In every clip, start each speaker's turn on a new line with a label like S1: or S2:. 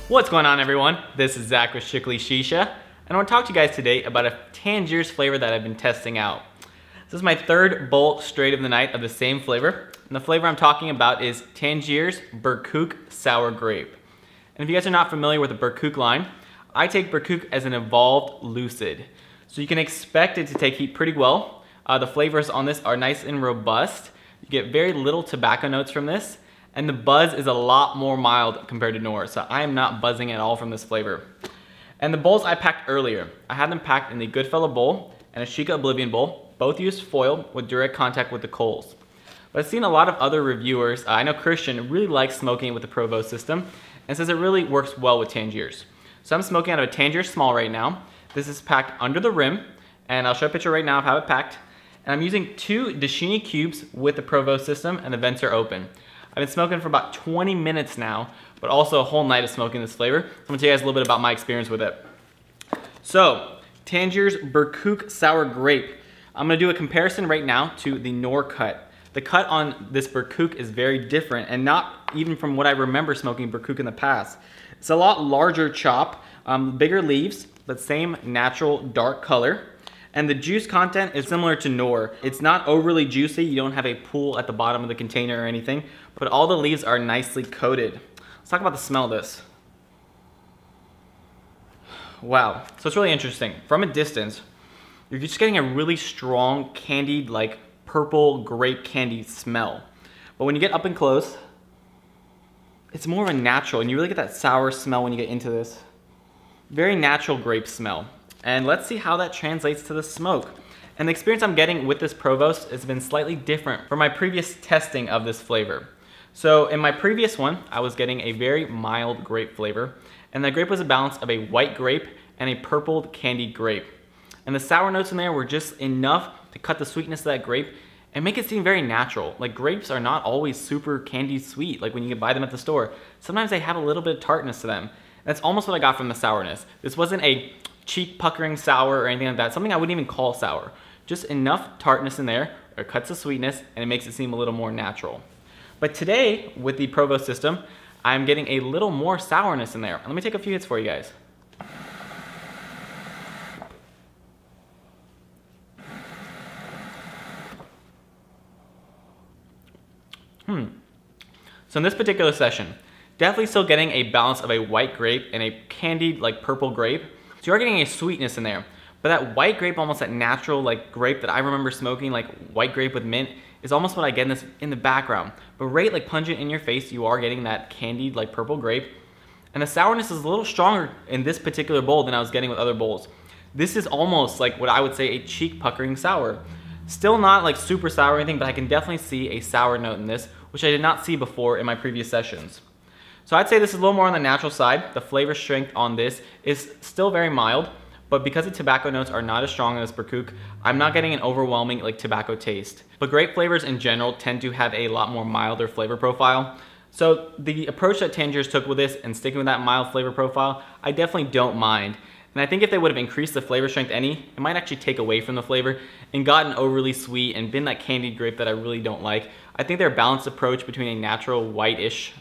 S1: What's going on, everyone? This is Zach with StrictlyShisha, and I want to talk to you guys today about a Tangiers flavor that I've been testing out. This is my third bowl straight of the night of the same flavor, and the flavor I'm talking about is Tangiers Birquq Sour Grape. And if you guys are not familiar with the Birquq line, I take Birquq as an evolved lucid. So you can expect it to take heat pretty well. The flavors on this are nice and robust. You get very little tobacco notes from this, and the buzz is a lot more mild compared to Noor, so I am not buzzing at all from this flavor. And the bowls I packed earlier, I had them packed in the Goodfella bowl and a Chica Oblivion bowl. Both used foil with direct contact with the coals. But I've seen a lot of other reviewers, I know Christian really likes smoking with the Provost system and says it really works well with Tangiers. So I'm smoking out of a Tangiers Small right now. This is packed under the rim, and I'll show a picture right now of how it packed. And I'm using 2 Dashini cubes with the Provost system, and the vents are open. I've been smoking for about 20 minutes now, but also a whole night of smoking this flavor. I'm gonna tell you guys a little bit about my experience with it. So, Tangiers Birquq Sour Grape. I'm gonna do a comparison right now to the Noor cut. The cut on this Birquq is very different, and not even from what I remember smoking Birquq in the past. It's a lot larger chop, bigger leaves, but same natural dark color. And the juice content is similar to Noor. It's not overly juicy, you don't have a pool at the bottom of the container or anything, but all the leaves are nicely coated. Let's talk about the smell of this. Wow, so it's really interesting. From a distance, you're just getting a really strong candied, like purple grape candy smell. But when you get up and close, it's more of a natural, and you really get that sour smell when you get into this. Very natural grape smell. And let's see how that translates to the smoke. And the experience I'm getting with this Provost has been slightly different from my previous testing of this flavor. So in my previous one, I was getting a very mild grape flavor, and the grape was a balance of a white grape and a purpled candied grape. And the sour notes in there were just enough to cut the sweetness of that grape and make it seem very natural. Like, grapes are not always super candy sweet, like when you can buy them at the store. Sometimes they have a little bit of tartness to them. That's almost what I got from the sourness. This wasn't a cheek puckering sour or anything like that, something I wouldn't even call sour. Just enough tartness in there, or cuts the sweetness, and it makes it seem a little more natural. But today, with the Provost system, I'm getting a little more sourness in there. Let me take a few hits for you guys. So in this particular session, definitely still getting a balance of a white grape and a candied, like purple grape. So you are getting a sweetness in there, but that white grape, almost that natural like grape that I remember smoking, like white grape with mint, is almost what I get in the background. But right, like pungent in your face, you are getting that candied like purple grape. And the sourness is a little stronger in this particular bowl than I was getting with other bowls. This is almost like what I would say a cheek puckering sour. Still not like super sour or anything, but I can definitely see a sour note in this, which I did not see before in my previous sessions. So I'd say this is a little more on the natural side. The flavor strength on this is still very mild, but because the tobacco notes are not as strong as Birquq, I'm not getting an overwhelming like tobacco taste. But grape flavors in general tend to have a lot more milder flavor profile. So the approach that Tangiers took with this and sticking with that mild flavor profile, I definitely don't mind. And I think if they would have increased the flavor strength any, it might actually take away from the flavor and gotten overly sweet and been that candied grape that I really don't like. I think their balanced approach between a natural whitish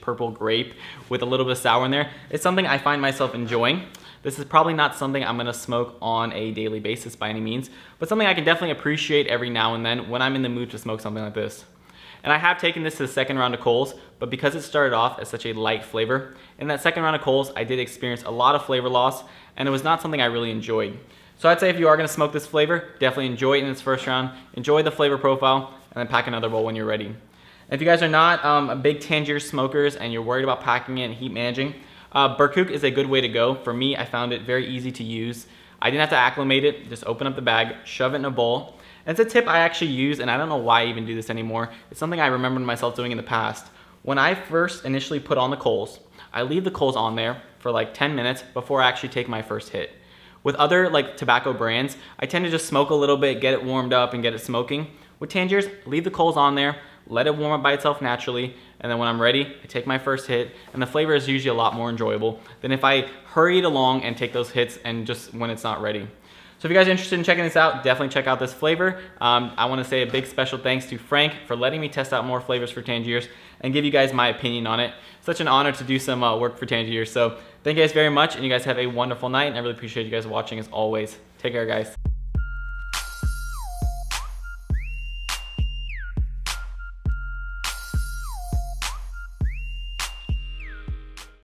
S1: purple grape with a little bit of sour in there is something I find myself enjoying. This is probably not something I'm gonna smoke on a daily basis by any means, but something I can definitely appreciate every now and then when I'm in the mood to smoke something like this. And I have taken this to the second round of coals, but because it started off as such a light flavor, in that second round of coals, I did experience a lot of flavor loss, and it was not something I really enjoyed. So I'd say if you are gonna smoke this flavor, definitely enjoy it in its first round, enjoy the flavor profile, and then pack another bowl when you're ready. If you guys are not a big Tangiers smokers and you're worried about packing it and heat managing, Birquq is a good way to go. For me, I found it very easy to use. I didn't have to acclimate it, just open up the bag, shove it in a bowl. And it's a tip I actually use, and I don't know why I even do this anymore. It's something I remembered myself doing in the past. When I first initially put on the coals, I leave the coals on there for like 10 minutes before I actually take my first hit. With other like tobacco brands, I tend to just smoke a little bit, get it warmed up and get it smoking. With Tangiers, leave the coals on there, let it warm up by itself naturally, and then when I'm ready, I take my first hit, and the flavor is usually a lot more enjoyable than if I hurry it along and take those hits and just when it's not ready. So if you guys are interested in checking this out, definitely check out this flavor. I want to say a big special thanks to Frank for letting me test out more flavors for Tangiers and give you guys my opinion on it. Such an honor to do some work for Tangiers. So thank you guys very much, and you guys have a wonderful night, and I really appreciate you guys watching as always. Take care, guys.